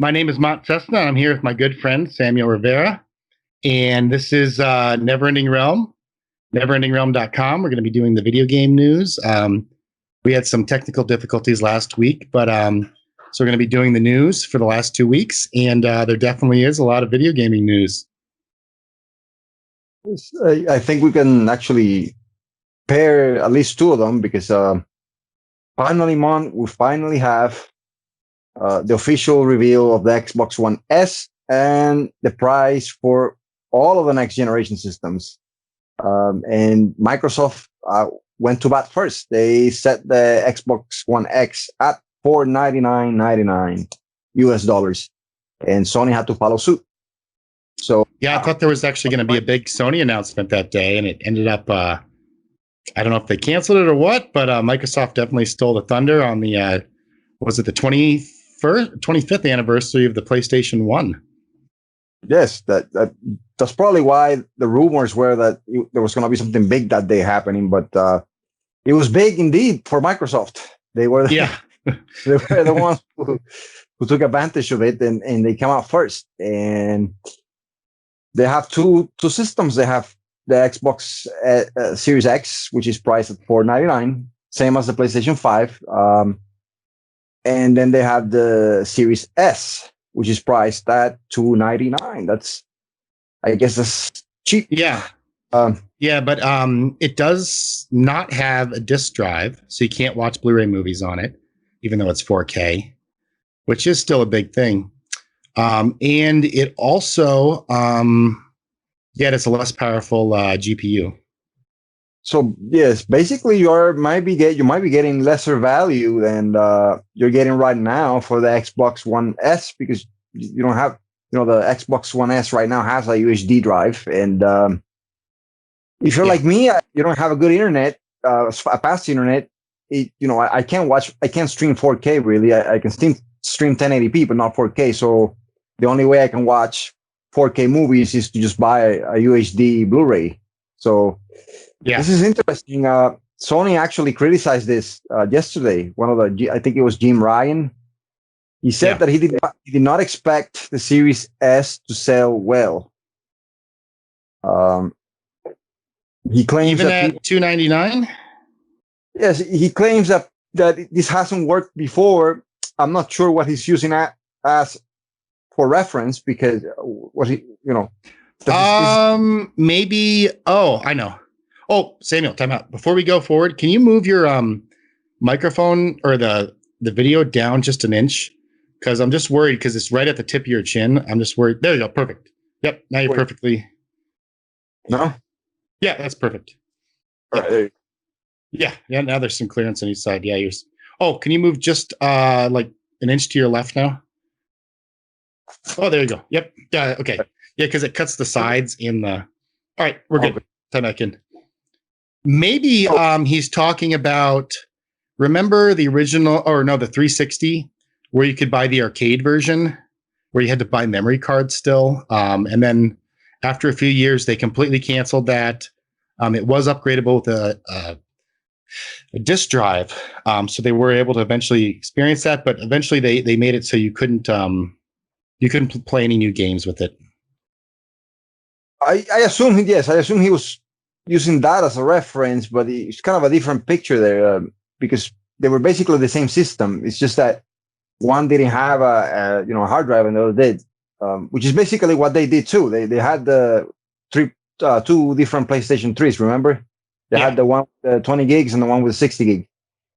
My name is Mont Cessna. I'm here with my good friend Samuel Rivera, and this is Neverending Realm, neverendingrealm.com. We're going to be doing the video game news. We had some technical difficulties last week, but so we're going to be doing the news for the last 2 weeks, and there definitely is a lot of video gaming news. I think we can actually pair at least two of them because finally, we finally have the official reveal of the Xbox One S and the price for all of the next generation systems. And Microsoft went to bat first. They set the Xbox One X at $499.99 US, and Sony had to follow suit. So yeah, I thought there was actually going to be a big Sony announcement that day, and it ended up. I don't know if they canceled it or what, but Microsoft definitely stole the thunder on the. Was it the 25th anniversary of the PlayStation 1? Yes, that's probably why the rumors were that there was going to be something big that day happening, but it was big indeed for Microsoft. They were they were the ones who took advantage of it, and they came out first. And they have two systems. They have the Xbox Series X, which is priced at $499, same as the PlayStation 5. And then they have the Series S, which is priced at $299. That's, I guess, that's cheap. Yeah. But it does not have a disc drive, so you can't watch Blu-ray movies on it, even though it's 4K, which is still a big thing. And it also, it's a less powerful GPU. So yes, basically you might be getting lesser value than you're getting right now for the Xbox One S, because you don't have, the Xbox One S right now has a UHD drive, and if you're like me, you don't have a good internet, a fast internet. I can't stream 4K really. I can stream 1080p, but not 4K. So the only way I can watch 4K movies is to just buy a UHD Blu-ray. So. Yeah, this is interesting. Sony actually criticized this yesterday. I think it was Jim Ryan. He said that he did not expect the Series S to sell well. He claims even that at $299. Yes, he claims that this hasn't worked before. I'm not sure what he's using as for reference, because maybe. Oh, I know. Oh, Samuel, time out. Before we go forward, can you move your microphone or the video down just an inch? Because I'm just worried, because it's right at the tip of your chin. I'm just worried. There you go. Perfect. Yep. Now you're perfectly. No? Yeah, that's perfect. All right. Yeah. Now there's some clearance on each side. Yeah. Can you move just like an inch to your left now? Oh, there you go. Yep. Yeah. Okay. Yeah, because it cuts the sides in the. All right, we're good. Time back in. Maybe he's talking about, remember the original, the 360, where you could buy the arcade version, where you had to buy memory cards still. And then after a few years, they completely canceled that. It was upgradable with a disc drive. So they were able to eventually experience that, but eventually they made it so you couldn't play any new games with it. I assume he was using that as a reference, but it's kind of a different picture there, because they were basically the same system. It's just that one didn't have a hard drive and the other did, which is basically what they did too. They had the two different PlayStation 3s. Remember, they had the one with the 20 gigs and the one with 60 gigs.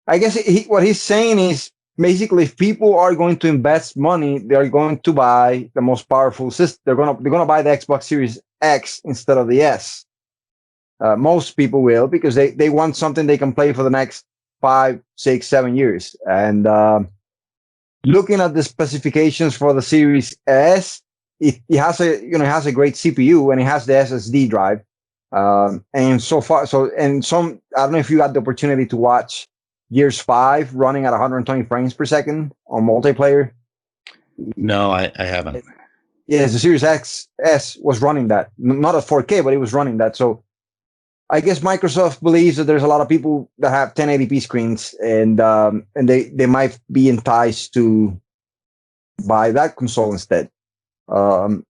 I guess what he's saying is basically, if people are going to invest money, they are going to buy the most powerful system. They're gonna buy the Xbox Series X instead of the S. Most people will, because they want something they can play for the next 5, 6, 7 years. And looking at the specifications for the Series S, it has a great CPU, and it has the SSD drive. And so far, I don't know if you had the opportunity to watch Gears 5 running at 120 frames per second on multiplayer. No, I haven't. Yes, the Series S was running that, not at 4K, but it was running that. So I guess Microsoft believes that there's a lot of people that have 1080p screens, and they might be enticed to buy that console instead. I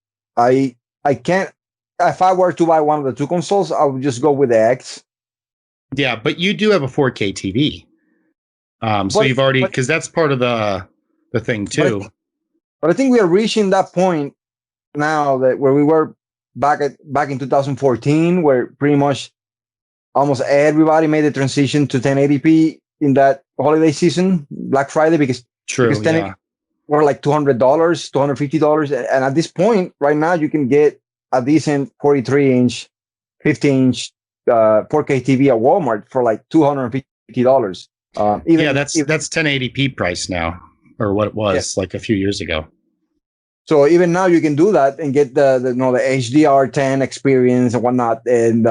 can't. If I were to buy one of the two consoles, I would just go with the X. Yeah, but you do have a 4K TV. So But you've already, because that's part of the thing too. But I think we are reaching that point now that where we were back in 2014, where pretty much almost everybody made the transition to 1080p in that holiday season, Black Friday, because True, 1080 yeah. were like $200, $250, and at this point, right now, you can get a decent 43-inch, 50-inch 4K TV at Walmart for like $250. That's 1080p price now, or what it was like a few years ago. So even now you can do that and get the HDR10 experience and whatnot. And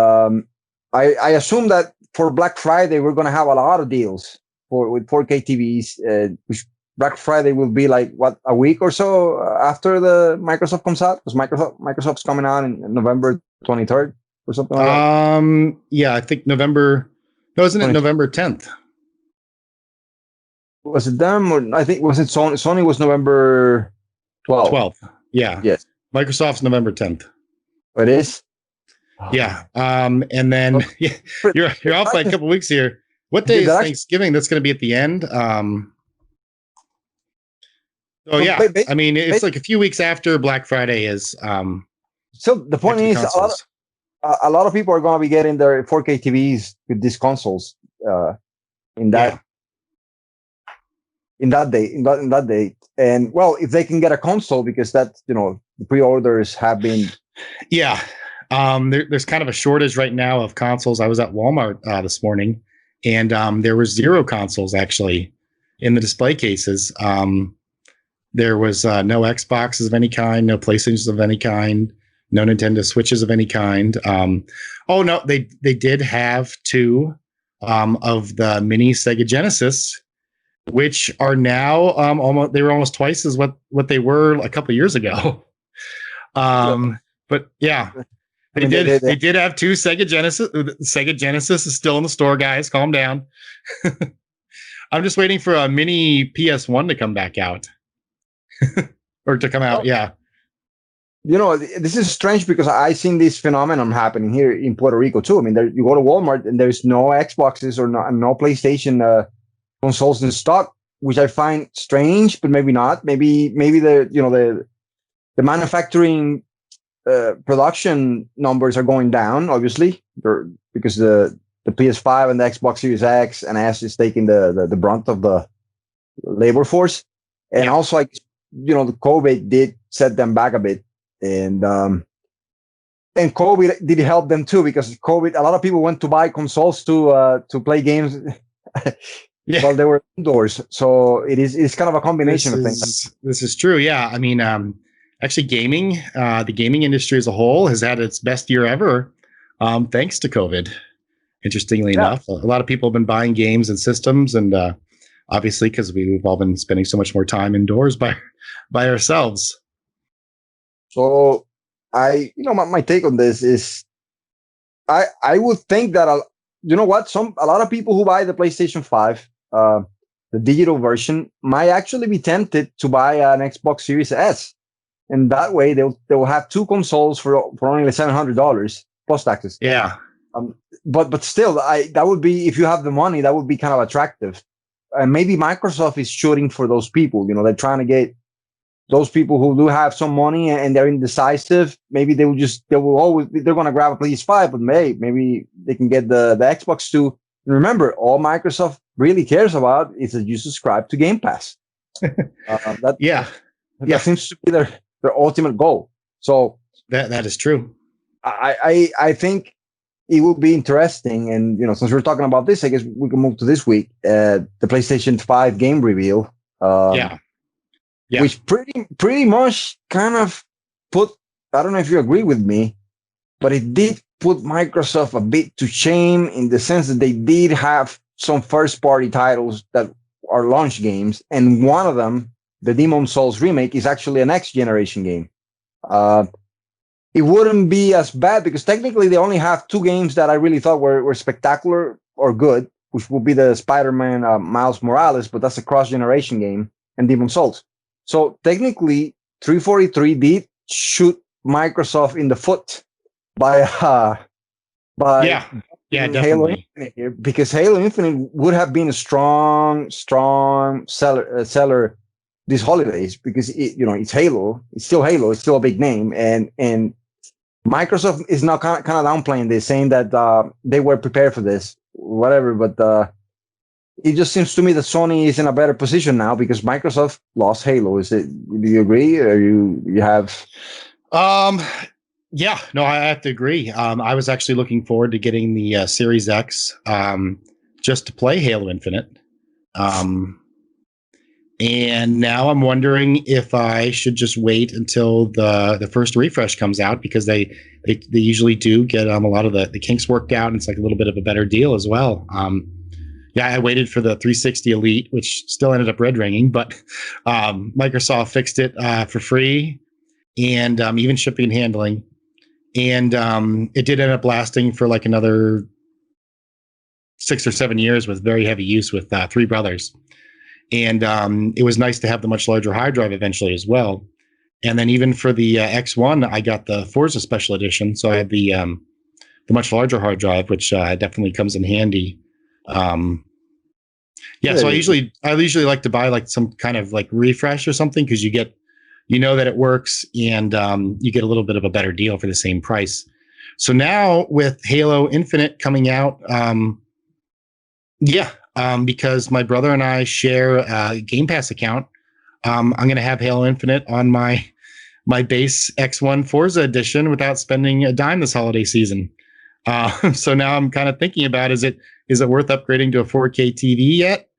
I assume that for Black Friday we're going to have a lot of deals with 4K TVs. Which Black Friday will be like a week or so after the Microsoft comes out, because Microsoft's coming out in November 23rd or something like that. Yeah, I think November. No, isn't it November 10th? Was it them, or I think was it Sony? Sony was November 12th. Yeah. Yes. Microsoft's November 10th. It is. Yeah. And then you're off by a couple weeks here. What day is Thanksgiving? That's going to be at the end. I mean, it's like a few weeks after Black Friday is. So the point is, a lot of people are going to be getting their 4K TVs with these consoles in that date. And well, if they can get a console, because that, the pre-orders have been. Yeah. There's kind of a shortage right now of consoles. I was at Walmart this morning, and there were 0 consoles actually in the display cases. There was no Xboxes of any kind, no PlayStations of any kind, no Nintendo Switches of any kind. Oh no, they did have 2 of the mini Sega Genesis, which are now almost twice as what they were a couple of years ago. But yeah, they did have 2 Sega Genesis. Sega Genesis is still in the store, guys. Calm down. I'm just waiting for a mini PS1 to come back out. Or to come out, yeah. This is strange because I've seen this phenomenon happening here in Puerto Rico too. I mean, you go to Walmart and there's no Xboxes or no PlayStation consoles in stock, which I find strange, but maybe not. Maybe the manufacturing production numbers are going down, obviously, because the PS5 and the Xbox Series X and S is taking the brunt of the labor force, and also the COVID did set them back a bit, and COVID did help them too, because COVID, a lot of people went to buy consoles to play games. While they were indoors. So it's kind of a combination of things. This is true. Yeah. I mean, actually gaming, the gaming industry as a whole has had its best year ever. Thanks to COVID, interestingly enough. A lot of people have been buying games and systems, and obviously because we've all been spending so much more time indoors by ourselves. So my take on this is I would think that a lot of people who buy the PlayStation 5, the digital version, might actually be tempted to buy an Xbox Series S, and that way they'll have 2 consoles for only $700 plus taxes. Yeah. But still, that would be, if you have the money, that would be kind of attractive. And maybe Microsoft is shooting for those people. They're trying to get those people who do have some money and they're indecisive. Maybe they're going to grab a PS5, but maybe they can get the Xbox too. And remember, all Microsoft really cares about is that you subscribe to Game Pass. That seems to be their ultimate goal. So that is true. I think it will be interesting. And, since we're talking about this, I guess we can move to this week, the PlayStation 5 game reveal. Which pretty much kind of put, I don't know if you agree with me, but it did put Microsoft a bit to shame, in the sense that they did have some first-party titles that are launch games, and one of them, the Demon's Souls remake, is actually a next-generation game. It wouldn't be as bad, because technically they only have 2 games that I really thought were spectacular or good, which would be the Spider-Man Miles Morales, but that's a cross-generation game, and Demon's Souls. So technically, 343 did shoot Microsoft in the foot by Yeah, Halo definitely. Infinite here, because Halo Infinite would have been a strong seller these holidays, because it's Halo, it's still Halo, it's still a big name, and Microsoft is now kind of downplaying this, saying that they were prepared for this, whatever. But it just seems to me that Sony is in a better position now because Microsoft lost Halo. Is it? Do you agree, or you have? Yeah, no, I have to agree. I was actually looking forward to getting the Series X just to play Halo Infinite. And now I'm wondering if I should just wait until the first refresh comes out, because they usually do get a lot of the kinks worked out, and it's like a little bit of a better deal as well. Yeah, I waited for the 360 Elite, which still ended up red ringing, but Microsoft fixed it for free, and even shipping and handling. And it did end up lasting for like another 6 or 7 years with very heavy use with three brothers. And it was nice to have the much larger hard drive eventually as well. And then even for the X1, I got the Forza Special Edition, so I had the much larger hard drive, which definitely comes in handy. Yeah, so I usually like to buy like some kind of like refresh or something, because you know that it works, and you get a little bit of a better deal for the same price. So now with Halo Infinite coming out, because my brother and I share a Game Pass account, I'm going to have Halo Infinite on my base X1 Forza edition without spending a dime this holiday season. So now I'm kind of thinking about, is it worth upgrading to a 4K TV yet?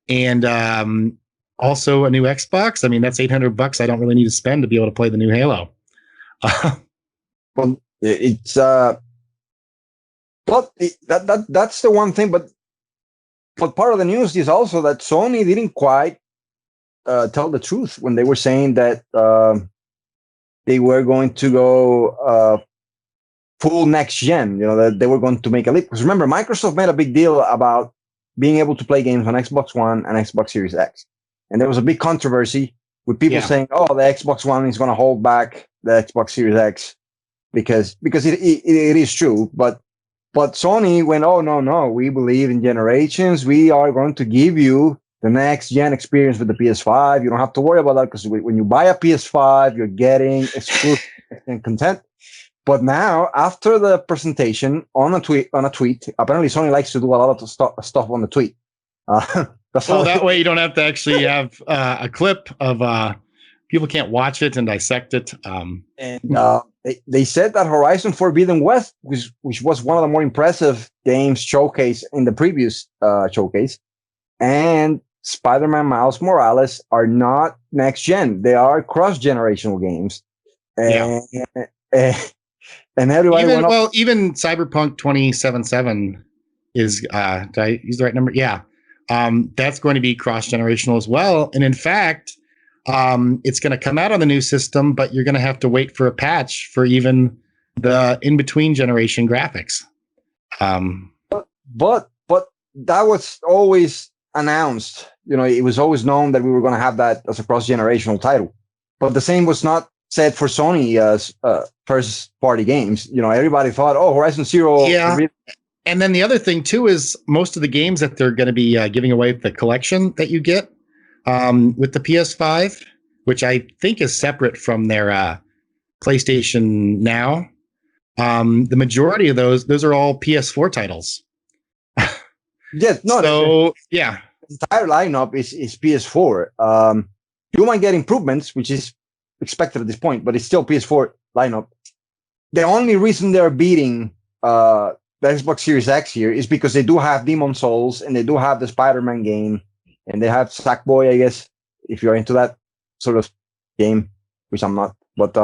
And also a new Xbox. I mean, that's $800 I don't really need to spend to be able to play the new Halo. Well, it's that's the one thing, but part of the news is also that Sony didn't quite tell the truth when they were saying that they were going to go full next gen. That they were going to make a leap. Because remember, Microsoft made a big deal about being able to play games on Xbox One and Xbox Series X, and there was a big controversy with people saying, "Oh, the Xbox One is going to hold back the Xbox Series X," because it is true, but Sony went, "Oh, no, we believe in generations. We are going to give you the next gen experience with the PS5. You don't have to worry about that, because when you buy a PS5, you're getting exclusive content." But now, after the presentation on a tweet, apparently Sony likes to do a lot of stuff on the tweet. That way you don't have to actually have a clip of people can't watch it and dissect it. They said that Horizon Forbidden West, which was one of the more impressive games showcased in the previous showcase, and Spider-Man Miles Morales are not next gen. They are cross-generational games. And everybody even Cyberpunk 2077 is did I use the right number? Yeah. That's going to be cross-generational as well. And in fact, it's going to come out on the new system, but you're going to have to wait for a patch for even the in-between generation graphics. But that was always announced. It was always known that we were going to have that as a cross-generational title. But the same was not said for Sony as first-party games. Everybody thought, "Oh, Horizon Zero." Yeah. And then the other thing too is most of the games that they're going to be giving away the collection that you get with the PS5, which I think is separate from their PlayStation Now. The majority of those are all PS4 titles. Yes, no. So the entire lineup is PS4. You might get improvements, which is expected at this point, but it's still PS4 lineup. The only reason they're beating the Xbox Series X here is because they do have Demon Souls, and they do have the Spider-Man game, and they have Sackboy, I guess, if you're into that sort of game, which I'm not. But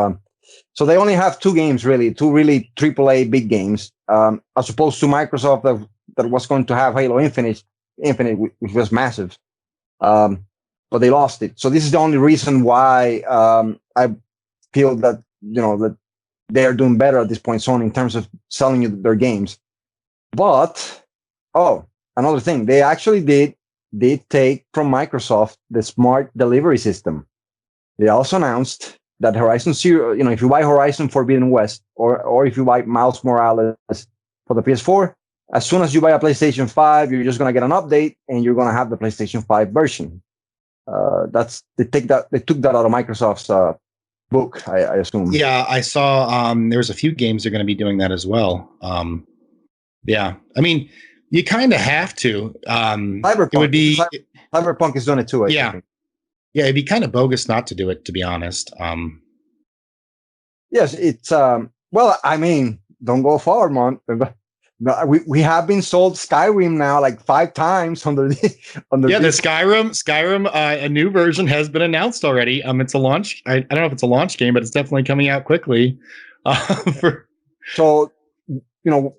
so they only have two games, really, two really AAA big games, as opposed to Microsoft that was going to have Halo Infinite, which was massive. But they lost it. So this is the only reason why I feel that that they are doing better at this point, Sony, in terms of selling you their games. But another thing, they actually did take from Microsoft the smart delivery system. They also announced that Horizon Zero, if you buy Horizon Forbidden West or if you buy Miles Morales for the PS4, as soon as you buy a PlayStation 5, you're just going to get an update and you're going to have the PlayStation 5 version. They took that out of Microsoft's book, I assume. Yeah, I saw there's a few games that are going to be doing that as well. Yeah, I mean, you kind of have to. Cyberpunk, it would be Cyberpunk is doing it too. I think. Yeah, it'd be kind of bogus not to do it, to be honest. Yes, it's well, I mean, don't go far, man. We have been sold Skyrim now like 5 times on the the Skyrim a new version has been announced already. It's a launch. I don't know if it's a launch game, but it's definitely coming out quickly. So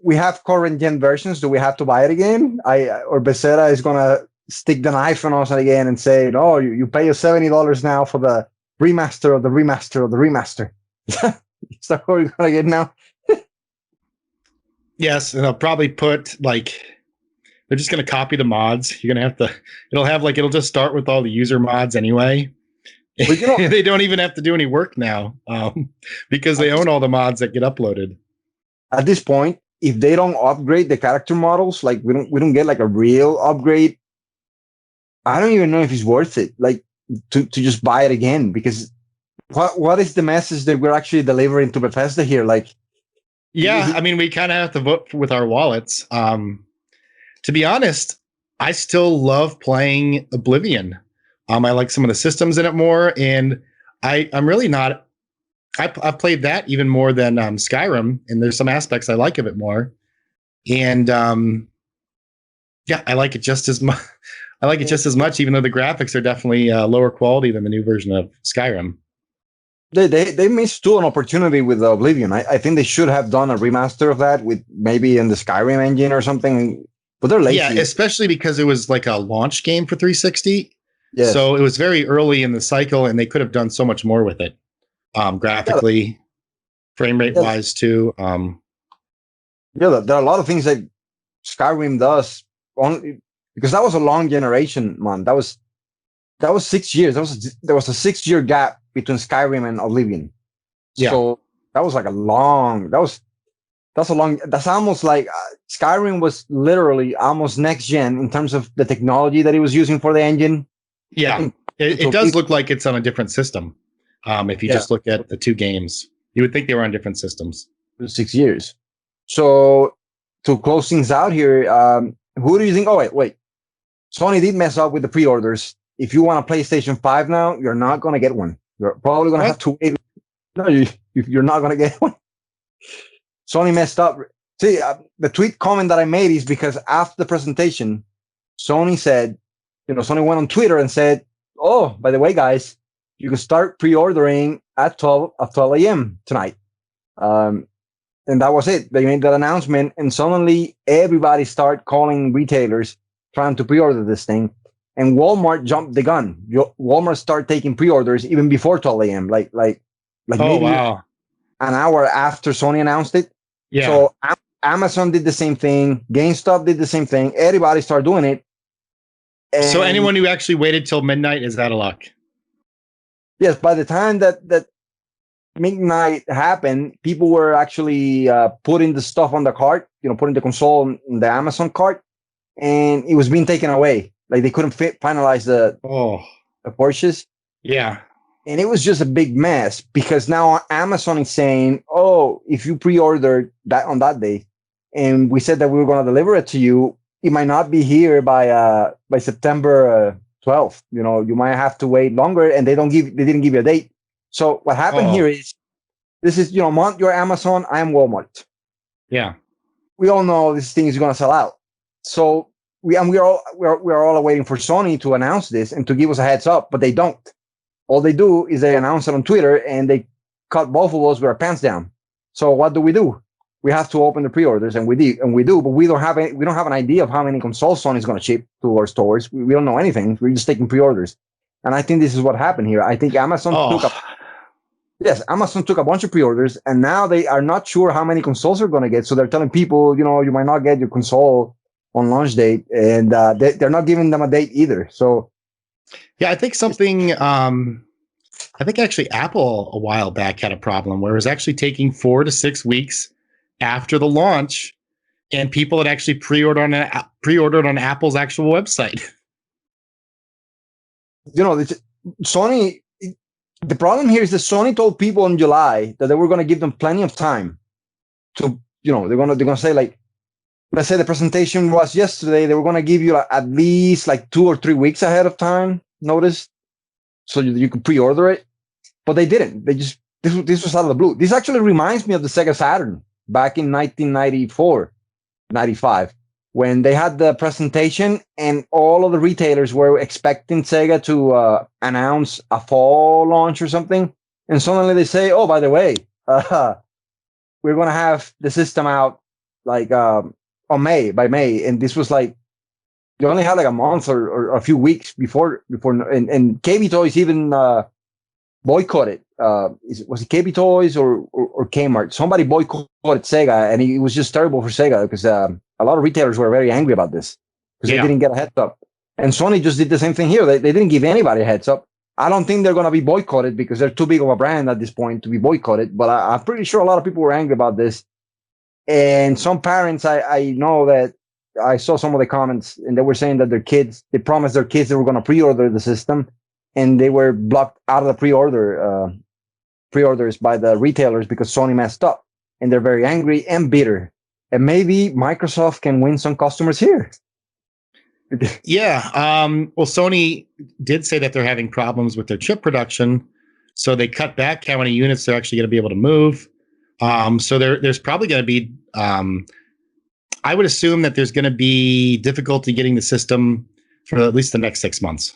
we have current gen versions. Do we have to buy it again? Or Bethesda is gonna stick the knife on us again and say, "No, you pay us $70 now for the remaster of the remaster of the remaster." Is that what we're gonna get now? Yes, and they'll probably put they're just gonna copy the mods. You're gonna have to. It'll just start with all the user mods anyway. But, they don't even have to do any work now because they own all the mods that get uploaded. At this point, if they don't upgrade the character models, like we don't get like a real upgrade, I don't even know if it's worth it. Like to just buy it again, because what is the message that we're actually delivering to Bethesda here? Like, yeah, I mean, we kind of have to vote with our wallets. To be honest, I still love playing Oblivion. I like some of the systems in it more, and I'm really not. I've played that even more than Skyrim, and there's some aspects I like of it more. And I like it just as much. I like it just as much, even though the graphics are definitely lower quality than the new version of Skyrim. They missed too an opportunity with Oblivion. I think they should have done a remaster of that with maybe in the Skyrim engine or something. But they're lazy. Yeah, especially because it was like a launch game for 360. Yes. So it was very early in the cycle, and they could have done so much more with it. Graphically, frame rate wise too. There are a lot of things that Skyrim does only because that was a long generation, man. That was 6 years. There was a 6-year gap between Skyrim and Oblivion. Yeah. So that was like that's almost like Skyrim was literally almost next gen in terms of the technology that it was using for the engine. Yeah, it does look like it's on a different system. If you just look at the two games, you would think they were on different systems. 6 years. So to close things out here, who do you think? Oh, wait. Sony did mess up with the pre-orders. If you want a PlayStation 5 now, you're not going to get one. You're probably going to have to wait. No, you're not going to get one. Sony messed up. See, the tweet comment that I made is because after the presentation, Sony said, Sony went on Twitter and said, "Oh, by the way, guys, you can start pre-ordering at 12 a.m. tonight." And that was it. They made that announcement, and suddenly everybody started calling retailers trying to pre-order this thing. And Walmart jumped the gun. Walmart started taking pre-orders even before 12 a.m. Like maybe wow. An hour after Sony announced it. Yeah. So Amazon did the same thing. GameStop did the same thing. Everybody started doing it. And so anyone who actually waited till midnight is out of luck. Yes, by the time that midnight happened, people were actually putting the stuff on the cart, putting the console in the Amazon cart, and it was being taken away. Like they couldn't finalize the purchase. Yeah. And it was just a big mess because now Amazon is saying, "Oh, if you pre-ordered that on that day, and we said that we were going to deliver it to you, it might not be here by September 12th. You might have to wait longer." And they didn't give you a date. So what happened here is, this is Mont, you're Amazon, I am Walmart. Yeah. We all know this thing is going to sell out. So we're all waiting for Sony to announce this and to give us a heads up, but they don't. All they do is they announce it on Twitter and they cut both of us with our pants down. So what do? We have to open the pre-orders, and we do, but we don't have an idea of how many consoles Sony is going to ship to our stores. We don't know anything. We're just taking pre-orders, and I think this is what happened here. I think Amazon took a bunch of pre-orders, and now they are not sure how many consoles they're going to get. So they're telling people, you might not get your console on launch date, and they're not giving them a date either. So, yeah, I think something I think actually Apple a while back had a problem where it was actually taking 4 to 6 weeks after the launch, and people had actually pre-ordered on Apple's actual website. Sony. The problem here is that Sony told people in July that they were going to give them plenty of time to, they're gonna say, like, let's say the presentation was yesterday, they were going to give you at least like 2 or 3 weeks ahead of time notice, so you could pre-order it. But they didn't. They just this was out of the blue. This actually reminds me of the Sega Saturn back in 1994, 95, when they had the presentation and all of the retailers were expecting Sega to announce a fall launch or something, and suddenly they say, "Oh, by the way, we're going to have the system out like by May," and this was like they only had like a month or a few weeks before, and KB Toys even boycotted. Was it KB Toys or Kmart? Somebody boycotted Sega, and it was just terrible for Sega because a lot of retailers were very angry about this because they didn't get a heads up. And Sony just did the same thing here. They didn't give anybody a heads up. I don't think they're going to be boycotted because they're too big of a brand at this point to be boycotted. But I'm pretty sure a lot of people were angry about this. And some parents, I know that I saw some of the comments, and they were saying that they promised their kids they were going to pre-order the system, and they were blocked out of the pre-orders by the retailers because Sony messed up, and they're very angry and bitter. And maybe Microsoft can win some customers here. Yeah. Well, Sony did say that they're having problems with their chip production, so they cut back how many units they're actually going to be able to move. So there's probably going to be, I would assume that there's going to be difficulty getting the system for at least the next 6 months.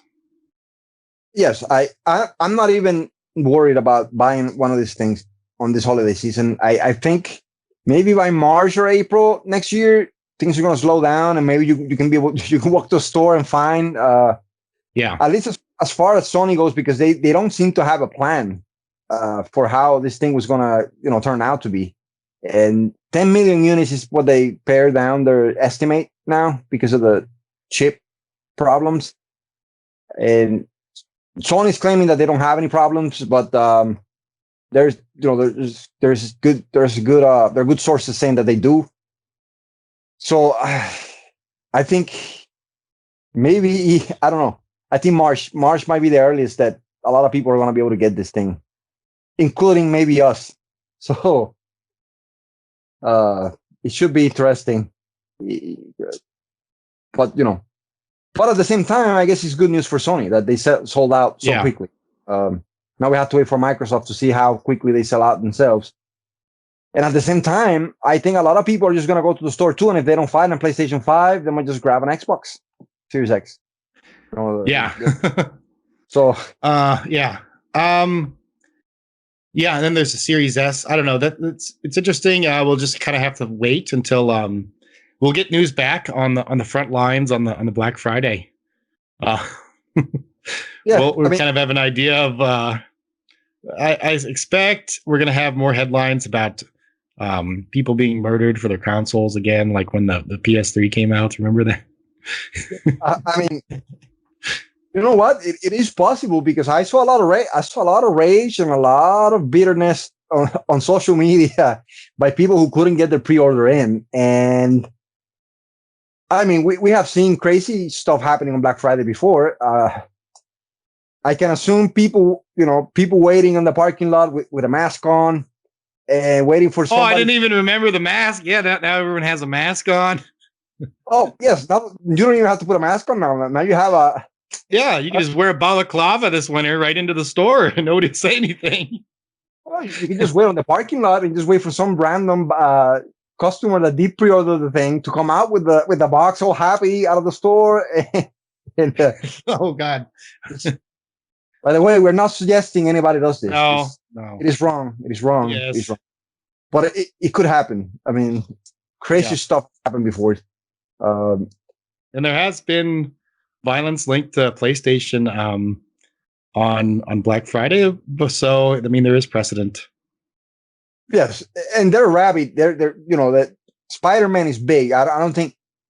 Yes, I'm not even worried about buying one of these things on this holiday season. I think maybe by March or April next year, things are going to slow down, and maybe you can walk to a store and find, at least as far as Sony goes, because they don't seem to have a plan for how this thing was going to turn out to be. And 10 million units is what they pare down their estimate now because of the chip problems. And Sony's claiming that they don't have any problems, but there are good sources saying that they do. So I think maybe, I don't know. I think March might be the earliest that a lot of people are going to be able to get this thing, including maybe us. So it should be interesting. But at the same time, I guess it's good news for Sony that they sold out so quickly. Now we have to wait for Microsoft to see how quickly they sell out themselves. And at the same time, I think a lot of people are just going to go to the store too. And if they don't find a PlayStation 5, they might just grab an Xbox Series X. Yeah. So, yeah. And then there's the Series S. I don't know. It's interesting. We'll just kind of have to wait until we'll get news back on the front lines on the Black Friday. We'll kind of have an idea of. I expect we're going to have more headlines about people being murdered for their consoles again, like when the PS3 came out. Remember that? I mean, you know what? It is possible because I saw a lot of rage and a lot of bitterness on social media by people who couldn't get their pre-order in. And I mean, we have seen crazy stuff happening on Black Friday before. I can assume people waiting on the parking lot with a mask on and waiting for somebody. Oh, I didn't even remember the mask. Yeah, now everyone has a mask on. Oh, yes. Now you don't even have to put a mask on now. Now you have a... Yeah, you can just wear a balaclava this winter right into the store and nobody will say anything. Well, you can just wait on the parking lot and just wait for some random customer that did pre-order the thing to come out with the box all happy out of the store. Oh, God. By the way, we're not suggesting anybody does this. No. It is wrong. It is wrong. Yes. It is wrong. But it could happen. I mean, crazy stuff happened before. And there has been violence linked to PlayStation on Black Friday. So, I mean, there is precedent. Yes. And they're rabid. They're that Spider-Man is big. I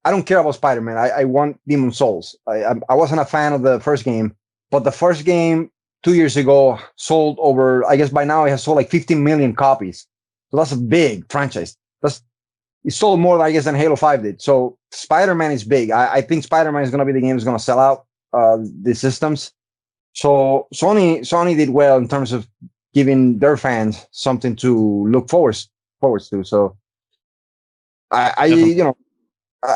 don't care about Spider-Man. I want Demon Souls. I wasn't a fan of the first game. But the first game 2 years ago sold over, I guess by now it has sold like 15 million copies. So that's a big franchise. It sold more, I guess, than Halo 5 did. So Spider-Man is big. I think Spider-Man is going to be the game that's going to sell out the systems. So Sony did well in terms of giving their fans something to look forward to. So I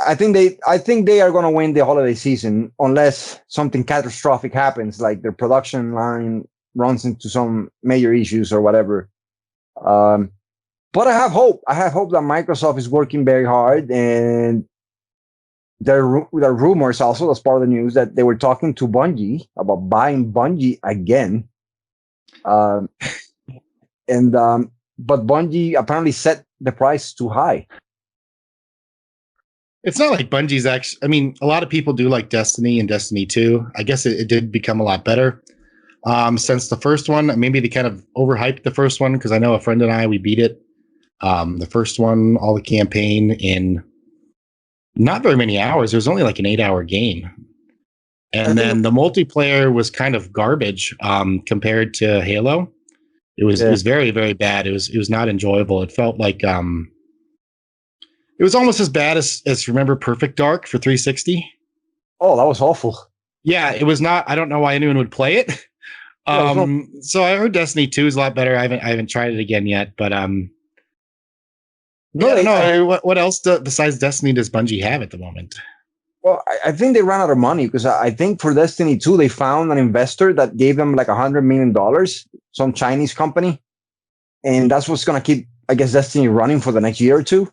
think they are going to win the holiday season unless something catastrophic happens, like their production line runs into some major issues or whatever. But I have hope. I have hope that Microsoft is working very hard, and there are rumors also, as part of the news, that they were talking to Bungie about buying Bungie again. But Bungie apparently set the price too high. It's not like Bungie's actually. I mean, a lot of people do like Destiny and Destiny 2. I guess it did become a lot better since the first one. Maybe they kind of overhyped the first one, because I know a friend and I, we beat it. The first one, all the campaign, in not very many hours. It was only like an 8-hour game. And then the multiplayer was kind of garbage compared to Halo. It was very, very bad. It was not enjoyable. It felt like it was almost as bad as remember Perfect Dark for 360. Oh, that was awful. Yeah, it was not. I don't know why anyone would play it. So I heard Destiny 2 is a lot better. I haven't tried it again yet, but no. What else besides Destiny does Bungie have at the moment? Well, I think they ran out of money, because I think for Destiny 2, they found an investor that gave them like $100 million, some Chinese company. And that's what's going to keep, I guess, Destiny running for the next year or two,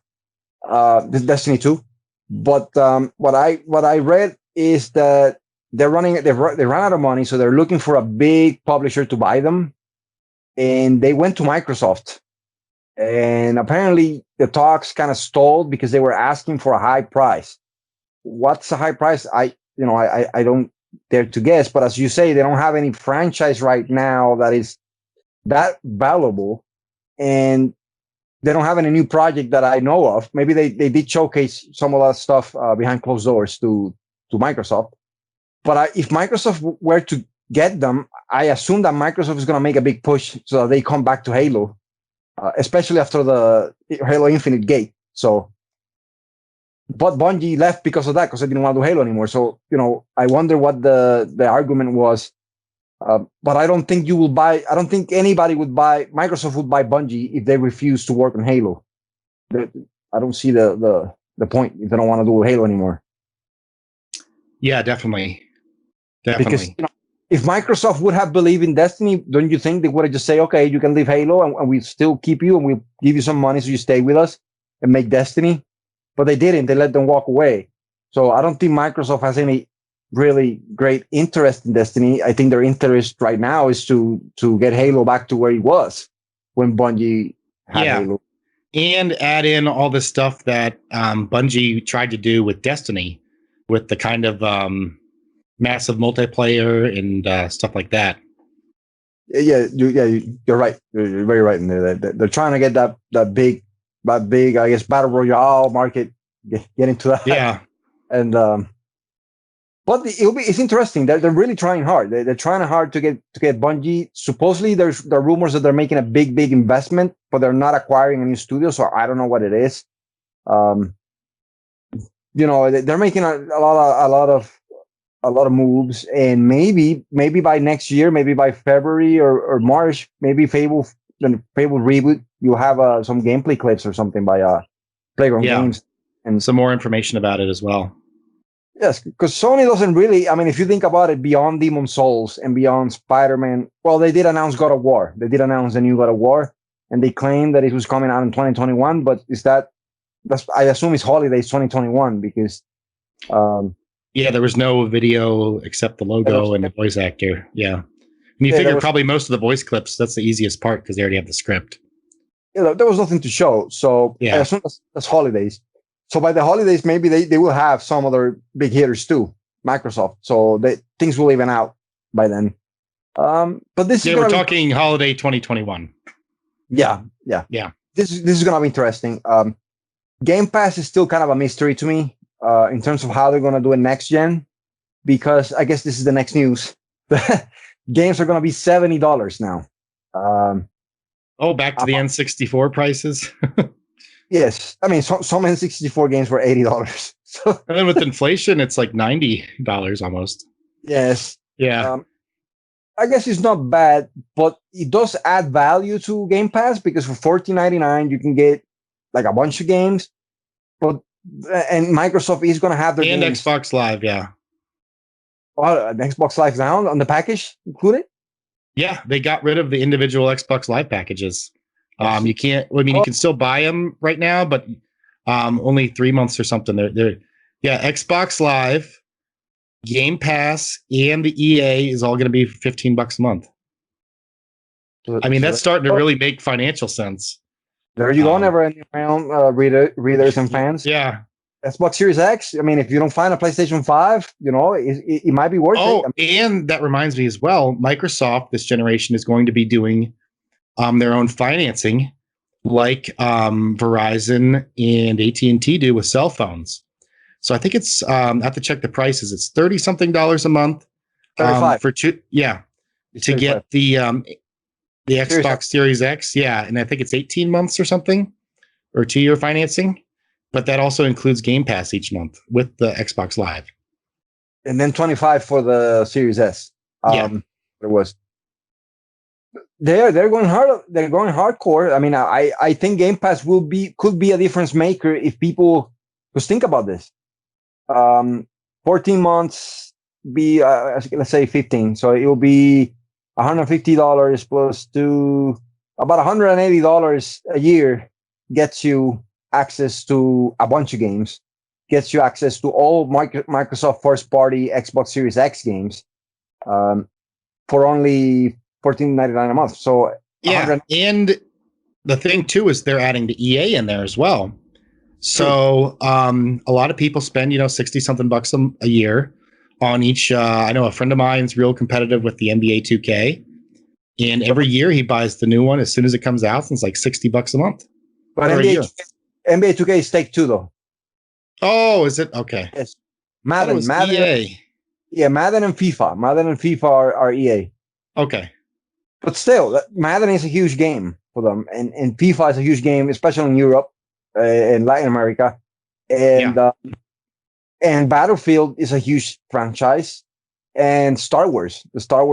Destiny 2. But what I read is that they ran out of money, so they're looking for a big publisher to buy them. And they went to Microsoft. And apparently the talks kind of stalled because they were asking for a high price. What's a high price? I don't dare to guess, but as you say, they don't have any franchise right now that is that valuable, and they don't have any new project that I know of. Maybe they did showcase some of that stuff behind closed doors to Microsoft. But if Microsoft were to get them, I assume that Microsoft is going to make a big push so that they come back to Halo. Especially after the Halo Infinite gate. So, but Bungie left because of that, because they didn't want to do Halo anymore. So, I wonder what the argument was. But I don't think anybody would buy, Microsoft would buy Bungie if they refuse to work on Halo. I don't see the point if they don't want to do Halo anymore. Yeah, definitely. Because if Microsoft would have believed in Destiny, don't you think they would have just say, okay, you can leave Halo and we still keep you and we'll give you some money so you stay with us and make Destiny? But they didn't. They let them walk away. So I don't think Microsoft has any really great interest in Destiny. I think their interest right now is to get Halo back to where it was when Bungie had Halo. And add in all the stuff that Bungie tried to do with Destiny, with the kind of massive multiplayer and stuff like that. You're right. You're very right in there. They're trying to get that big, I guess, battle royale market, get into that. Yeah. And but it's interesting. They're really trying hard. They're trying hard to get Bungie. Supposedly, there are rumors that they're making a big investment, but they're not acquiring a new studio. So I don't know what it is. They're making a lot of moves, and maybe by next year, maybe by February or March, maybe Fable reboot, you'll have some gameplay clips or something by Playground Games and some more information about it as well. Yes, because Sony doesn't really, I mean, if you think about it, beyond Demon's Souls and beyond Spider-Man, well, they did announce God of War. They did announce the new God of War, and they claimed that it was coming out in 2021, but I assume it's holidays 2021 because there was no video except the logo and the voice actor. Yeah. And you figure probably most of the voice clips, that's the easiest part because they already have the script. Yeah, there was nothing to show. So I assume that's holidays. So by the holidays, maybe they will have some other big hitters too, Microsoft. So things will even out by then. But this is we're talking holiday 2021. Yeah. This is going to be interesting. Game Pass is still kind of a mystery to me in terms of how they're going to do it next gen, because I guess this is the next news. games are going to be $70 now. Oh, back to the N64 prices. Yes, I mean some N64 games were $80. So And then with inflation, it's like $90 almost. yes, Yeah. I guess it's not bad, but it does add value to Game Pass because for $14.99 you can get like a bunch of games. But and Microsoft is going to have their And games. Xbox Live, yeah. Oh, the Xbox Live now on the package included. Yeah, they got rid of the individual Xbox Live packages. You can't. I mean, you can still buy them right now, but only 3 months or something. Yeah, Xbox Live, Game Pass, and the EA is all going to be $15 a month. I mean, that's starting to really make financial sense. There you go, never ending round, readers and fans. Yeah. Xbox Series X. I mean, if you don't find a PlayStation 5, it might be worth it. Oh, and that reminds me as well, Microsoft this generation is going to be doing their own financing like Verizon and AT&T do with cell phones. So I think it's I have to check the prices. It's $30-something a month 35 for two. Yeah, It's to 35. get the Xbox Series X. Yeah, and I think it's 18 months or something, or 2-year financing. But that also includes Game Pass each month with the Xbox Live. And then 25 for the Series S. Yeah. It was. They're going hard. They're going hardcore. I mean, I think Game Pass could be a difference maker if people just think about this. 14 months be let's say 15, so it will be $150 plus to about $180 a year gets you access to a bunch of games, gets you access to all Microsoft first party Xbox Series X games for only $14.99 a month. So yeah, and the thing too is they're adding the EA in there as well. So a lot of people spend 60-something bucks a year on each. I know a friend of mine's real competitive with the NBA 2K, and every year he buys the new one as soon as it comes out. And it's like $60 a month. But NBA 2K is Take Two though. Oh, is it? Okay. Yes. Madden, EA. Yeah, Madden and FIFA are EA. Okay. But still, Madden is a huge game for them, and FIFA is a huge game, especially in Europe and Latin America, and Battlefield is a huge franchise, and the Star Wars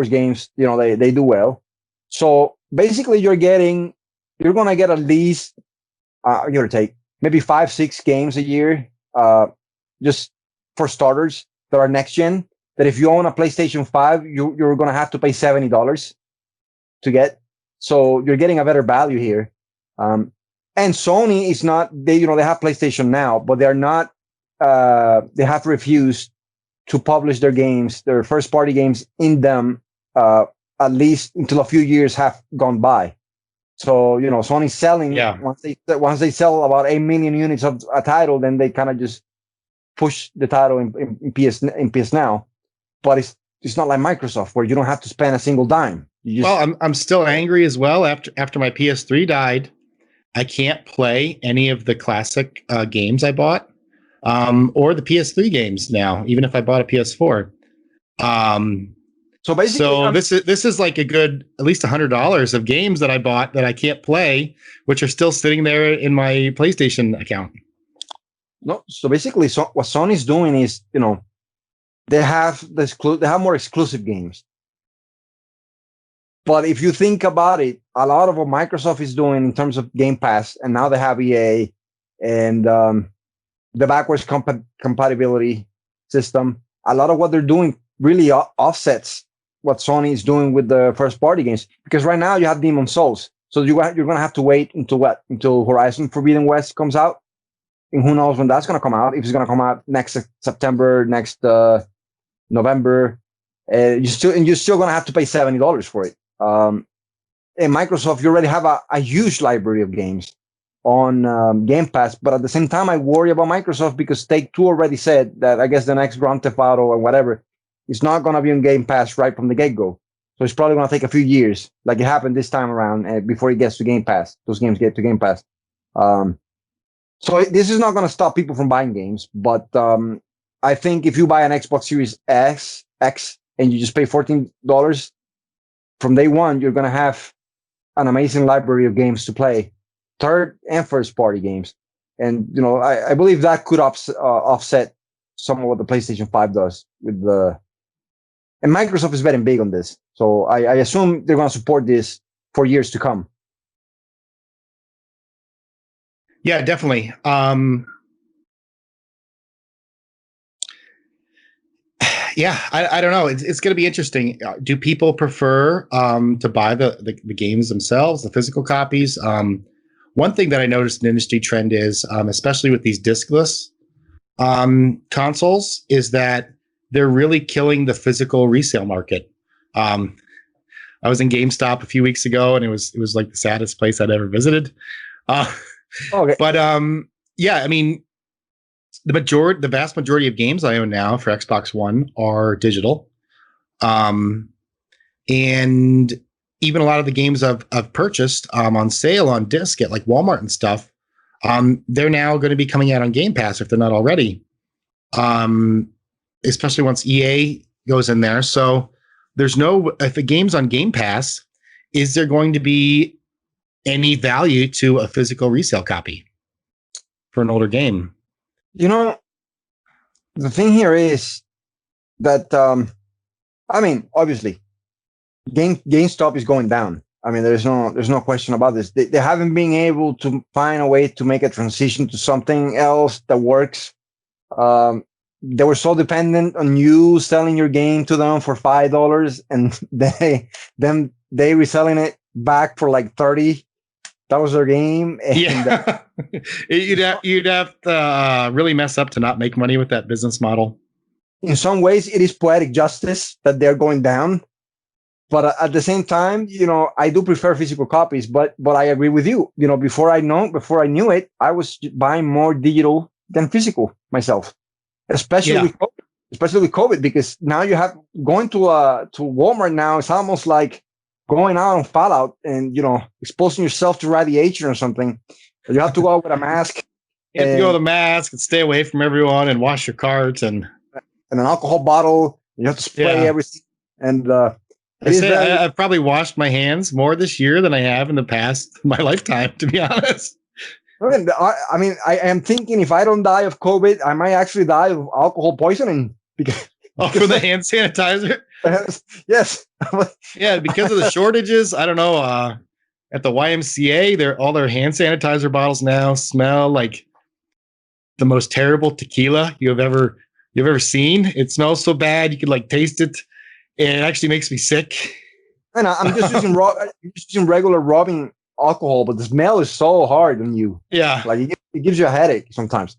games, they do well. So basically, you're gonna get at least give or take maybe 5-6 games a year, just for starters that are next gen. That if you own a PlayStation 5, you're gonna have to pay $70 to get. So you're getting a better value here. And Sony is not, they have PlayStation Now, but they're not, they have refused to publish their games, their first party games in them, at least until a few years have gone by. So, Sony's selling, once they sell about 8 million units of a title, then they kind of just push the title in PS Now. But it's not like Microsoft where you don't have to spend a single dime. Well, I'm still angry as well. After my PS3 died, I can't play any of the classic games I bought, or the PS3 games now, even if I bought a PS4. So basically, this is like a good at least $100 of games that I bought that I can't play, which are still sitting there in my PlayStation account. No, so basically, what Sony's doing is, they have more exclusive games. But if you think about it, a lot of what Microsoft is doing in terms of Game Pass, and now they have EA and the backwards compatibility system, a lot of what they're doing really offsets what Sony is doing with the first party games. Because right now you have Demon's Souls. So you're going to have to wait until Horizon Forbidden West comes out. And who knows when that's going to come out, if it's going to come out next September, next November. You're still going to have to pay $70 for it. In Microsoft, you already have a huge library of games on Game Pass, but at the same time, I worry about Microsoft because Take-Two already said that I guess the next Grand Theft Auto or whatever is not going to be on Game Pass right from the get-go. So it's probably going to take a few years, like it happened this time around, before it gets to Game Pass. Those games get to Game Pass. So this is not going to stop people from buying games, but I think if you buy an Xbox Series X and you just pay $14 from day one, you're going to have an amazing library of games to play, third and first party games. And, I believe that could offset some of what the PlayStation 5 does with and Microsoft is betting big on this. So I assume they're going to support this for years to come. Yeah, definitely. Yeah, I don't know. It's going to be interesting. Do people prefer to buy the games themselves, the physical copies? One thing that I noticed an industry trend is, especially with these discless consoles, is that they're really killing the physical resale market. I was in GameStop a few weeks ago, and it was like the saddest place I'd ever visited. Okay. But yeah, I mean, the vast majority of games I own now for Xbox One are digital, and even a lot of the games I've purchased on sale on disc at like Walmart and stuff, they're now going to be coming out on Game Pass if they're not already. Especially once EA goes in there. So if the game's on Game Pass, is there going to be any value to a physical resale copy for an older game? The thing here is that, obviously, GameStop is going down. I mean, there's no question about this. They haven't been able to find a way to make a transition to something else that works. They were so dependent on you selling your game to them for $5, and they reselling it back for like $30. That was their game. And yeah, you'd have to really mess up to not make money with that business model. In some ways, it is poetic justice that they're going down. But at the same time, I do prefer physical copies. But I agree with you. Before I knew it, I was buying more digital than physical myself, especially with COVID, because now you have going to Walmart now. It's almost like going out on Fallout and exposing yourself to radiation or something. You have to go out with a mask. You have to go with a mask and stay away from everyone and wash your carts and an alcohol bottle. You have to spray everything. And I've probably washed my hands more this year than I have in the past my lifetime, to be honest. I mean, I am thinking if I don't die of COVID, I might actually die of alcohol poisoning. For the hand sanitizer? Yes. Yeah, because of the shortages. I don't know. At the YMCA, all their hand sanitizer bottles now smell like the most terrible tequila you've ever seen. It smells so bad you could like taste it. And it actually makes me sick. And I'm just using regular rubbing alcohol, but the smell is so hard on you. Yeah, like it gives you a headache sometimes.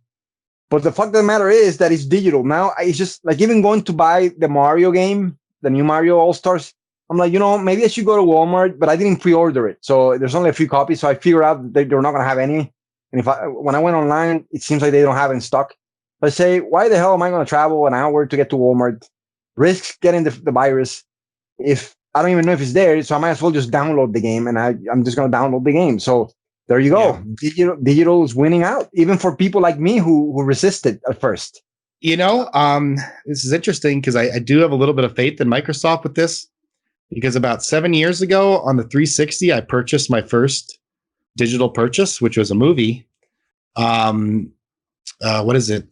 But the fact of the matter is that it's digital now. It's just like even going to buy the Mario game, the new Mario All Stars. I'm like, maybe I should go to Walmart, but I didn't pre-order it, so there's only a few copies. So I figured out that they're not going to have any. And when I went online, it seems like they don't have it in stock. I say, why the hell am I going to travel an hour to get to Walmart? Risk getting the virus if I don't even know if it's there, so I might as well just download the game, and I'm just going to download the game. So there you go. Yeah. Digital is winning out, even for people like me who resisted at first. This is interesting because I do have a little bit of faith in Microsoft with this, because about 7 years ago on the 360, I purchased my first digital purchase, which was a movie. What is it?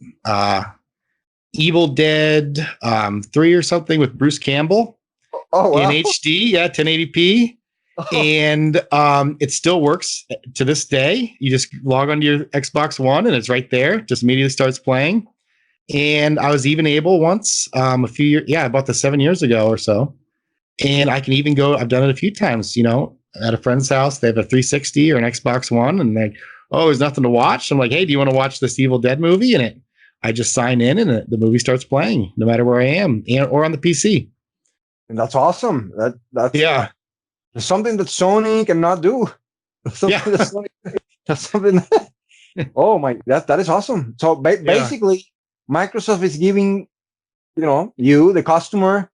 Evil Dead 3 or something with Bruce Campbell. Oh, wow. In HD, 1080p. Oh. And it still works to this day. You just log onto your Xbox One and it's right there. Just immediately starts playing. And I was even able once a few years, about the 7 years ago or so. And I can even go, I've done it a few times, at a friend's house. They have a 360 or an Xbox One, and they, there's nothing to watch. I'm like, hey, do you want to watch this Evil Dead movie? And I just sign in and the movie starts playing no matter where I am, or on the PC. And that's awesome. That's something that Sony cannot do. That's something. Oh my, that is awesome. So basically, Microsoft is giving, you, the customer,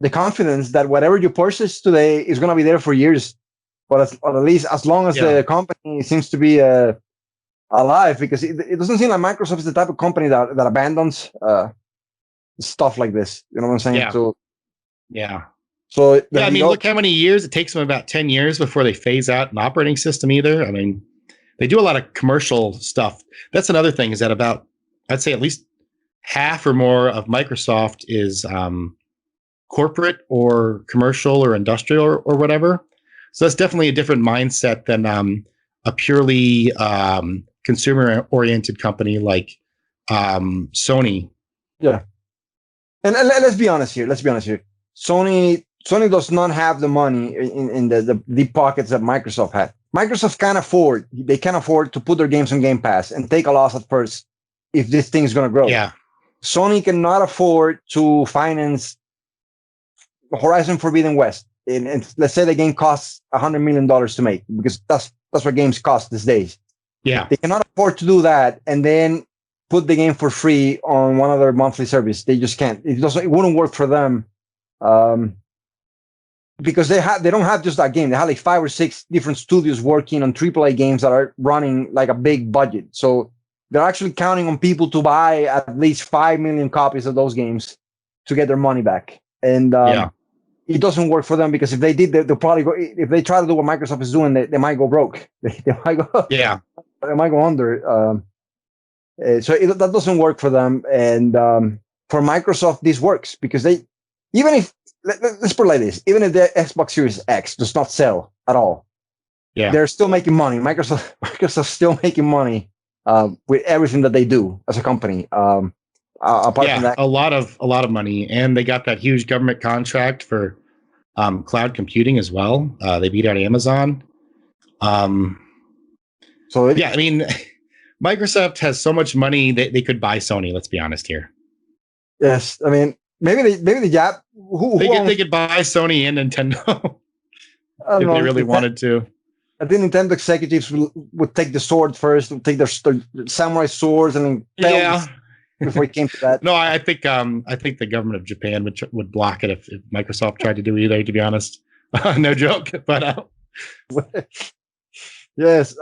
the confidence that whatever you purchase today is going to be there for years, or at least as long as the company seems to be alive, because it doesn't seem like Microsoft is the type of company that abandons stuff like this. You know what I'm saying? Yeah. So, yeah. So yeah, I mean, look how many years it takes them, about 10 years before they phase out an operating system either. I mean, they do a lot of commercial stuff. That's another thing, is that about, I'd say at least half or more of Microsoft is corporate or commercial or industrial or whatever. So that's definitely a different mindset than a purely consumer oriented company like Sony. Yeah. And let's be honest here. Sony does not have the money in the deep pockets that Microsoft had. Microsoft can afford to put their games on Game Pass and take a loss at first if this thing is going to grow. Yeah. Sony cannot afford to finance Horizon Forbidden West. And let's say the game costs $100 million to make, because that's what games cost these days. Yeah. They cannot afford to do that and then put the game for free on one of their monthly service. They just can't. It wouldn't work for them. Because they don't have just that game. They have like 5 or 6 different studios working on AAA games that are running like a big budget. So they're actually counting on people to buy at least 5 million copies of those games to get their money back. And it doesn't work for them, because if they did, they'll probably go. If they try to do what Microsoft is doing, they might go broke. They might go. Yeah. They might go under. So that doesn't work for them. And for Microsoft, this works, because let's put it like this: even if the Xbox Series X does not sell at all, they're still making money. Microsoft's still making money with everything that they do as a company. Apart from that, a lot of money, and they got that huge government contract for cloud computing as well. They beat out Amazon. I mean, Microsoft has so much money that they could buy Sony. Let's be honest here. Yes, I mean, maybe the Jap they could buy Sony and Nintendo if they really wanted to. I think Nintendo executives would take the sword first, would take their samurai swords, and then before it came to that. No, I think the government of Japan would block it if Microsoft tried to do either. To be honest, no joke. But yes.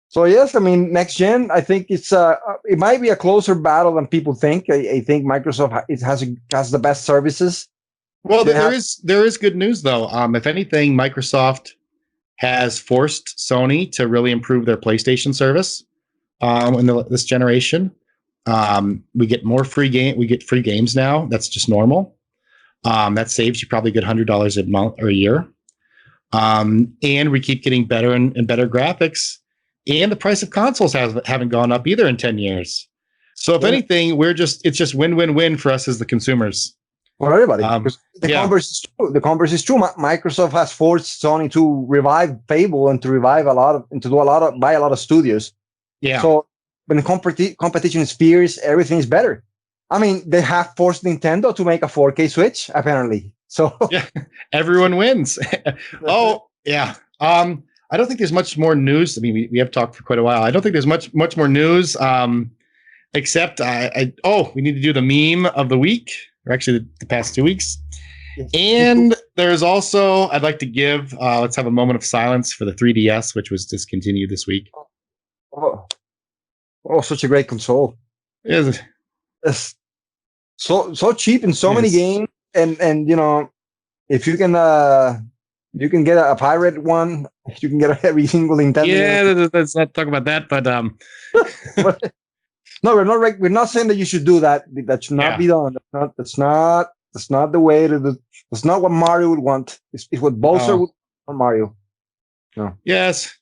So yes, I mean, next gen, I think it might be a closer battle than people think. I think Microsoft has the best services. Well, there is good news though. If anything, Microsoft has forced Sony to really improve their PlayStation service in this generation. We get more free game. We get free games now. That's just normal. That saves you probably a good $100 a month or a year. And we keep getting better and better graphics. And the price of consoles haven't gone up either in 10 years. So if anything, it's just win-win-win for us as the consumers. For everybody. The converse is true. Microsoft has forced Sony to revive Fable and to buy a lot of studios. Yeah. So when the competition is fierce, everything is better. I mean, they have forced Nintendo to make a 4K Switch, apparently. So everyone wins. Oh, yeah. I don't think there's much more news. I mean, we have talked for quite a while. I don't think there's much more news, except we need to do the meme of the week, or actually the past 2 weeks. And there's also, I'd like to give, let's have a moment of silence for the 3DS, which was discontinued this week. Oh, such a great console. It's so cheap in so many games, and you know, if you can get a pirate one. You can get every single Nintendo. Yeah, let's not talk about that. But no, we're not saying that you should do that. That should not be done. That's not the way to do. That's not what Mario would want. It's what Bowser would want Mario. No. Yes.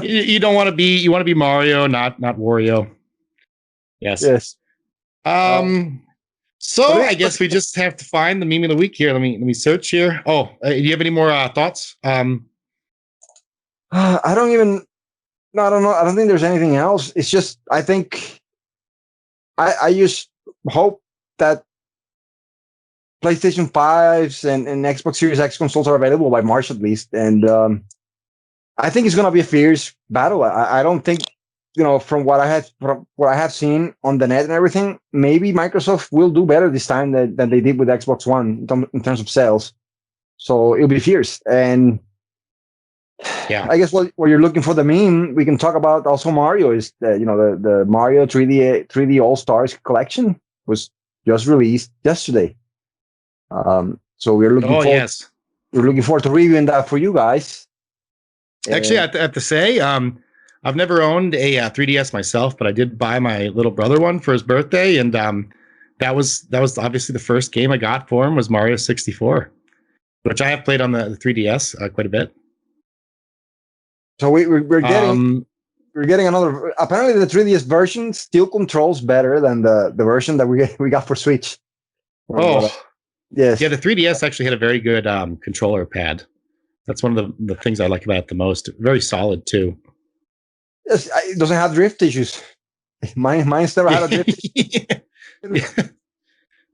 You don't want to be. You want to be Mario, not Wario. Yes. Yes. So I guess we just have to find the meme of the week here. Let me search here. Oh, do you have any more thoughts? I don't know. I don't think there's anything else. It's just, I think I just hope that PlayStation 5s and Xbox Series X consoles are available by March at least. And I think it's going to be a fierce battle. I don't think, you know, from what I have seen on the net and everything, maybe Microsoft will do better this time than they did with Xbox One in terms of sales. So it'll be fierce. And yeah, I guess what you're looking for the meme, we can talk about also Mario is the Mario 3D All Stars collection was just released yesterday. So we're looking Oh forward. yes. We're looking forward to reviewing that for you guys. Actually, I have to say, I've never owned a 3DS myself, but I did buy my little brother one for his birthday, and that was obviously the first game I got for him was Mario 64, which I have played on the 3DS quite a bit. So we're getting another. Apparently, the 3DS version still controls better than the version that we got for Switch. Oh, yes. Yeah, the 3DS actually had a very good controller pad. That's one of the things I like about it the most. Very solid too. Yes, it doesn't have drift issues. Mine's never had a drift issue. Yeah.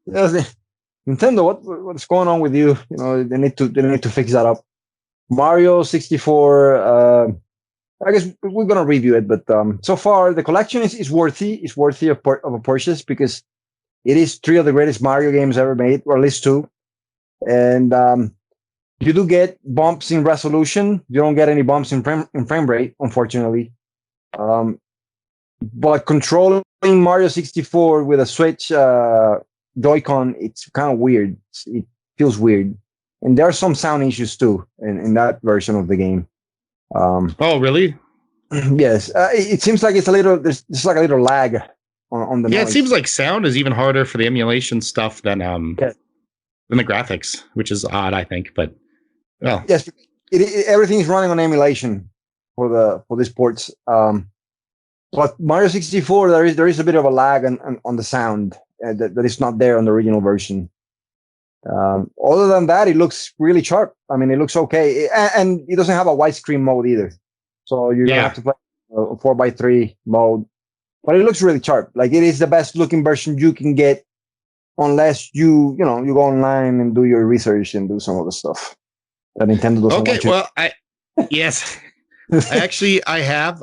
Yes, Nintendo, what's going on with you? You know, they need to fix that up. Mario 64. I guess we're gonna review it, but so far the collection is worthy. It's worthy of a purchase because it is 3 of the greatest Mario games ever made, or at least 2. And you do get bumps in resolution. You don't get any bumps in frame rate, unfortunately. But controlling Mario 64 with a Switch Joy-Con, it's kind of weird. It feels weird. And there are some sound issues too in that version of the game. Oh, really? Yes. It seems like there's like a little lag on the noise. It seems like sound is even harder for the emulation stuff than the graphics, which is odd, I think. But well, yes, everything is running on emulation for these ports. But Mario 64, there is a bit of a lag on the sound that is not there on the original version. Other than that, it looks really sharp. I mean, it looks okay, and it doesn't have a widescreen mode either. So you have to play a 4x3 mode, but it looks really sharp. Like it is the best looking version you can get, unless you go online and do your research and do some of the stuff that Nintendo doesn't want you. Well, yes, I have.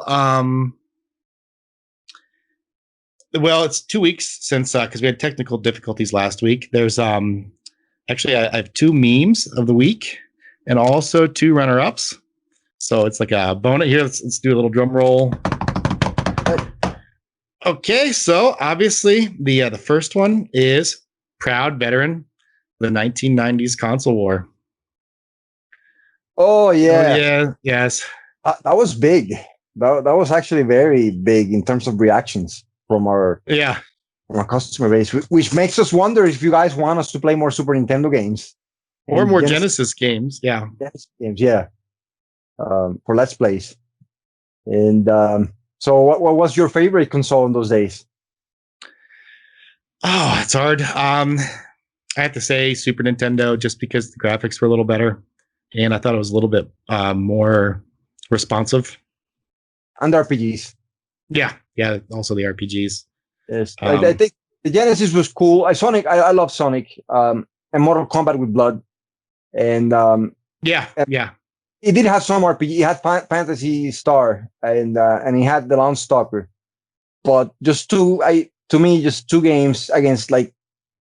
Well, it's 2 weeks since because we had technical difficulties last week. There's actually I have 2 memes of the week and also 2 runner-ups. So it's like a bonus here. Let's do a little drum roll. Okay, so obviously the first one is proud veteran, the 1990s console war. Oh yeah, yes. That was big. That was actually very big in terms of reactions from our customer base, which makes us wonder if you guys want us to play more Super Nintendo games or more Genesis games. Yeah, Genesis games. Yeah, for Let's Plays. And so, what was your favorite console in those days? Oh, it's hard. I have to say Super Nintendo, just because the graphics were a little better, and I thought it was a little bit more responsive. And RPGs. Yeah. Also the RPGs. Yes, I think the Genesis was cool. I love Sonic. And Mortal Kombat with blood. And it did have some RPG. It had Phantasy Star and he had the Launch Stalker. But just two games against like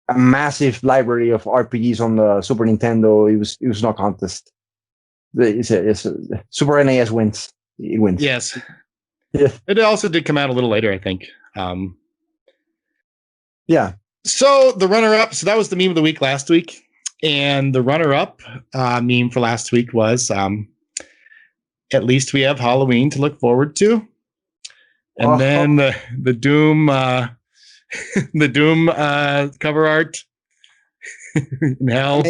a massive library of RPGs on the Super Nintendo. It was no contest. It's Super NES wins. It wins. Yes. Yeah. It also did come out a little later, I think. Yeah. So the runner-up. So that was the meme of the week last week. And the runner-up meme for last week was at least we have Halloween to look forward to. And then the Doom the Doom cover art in hell.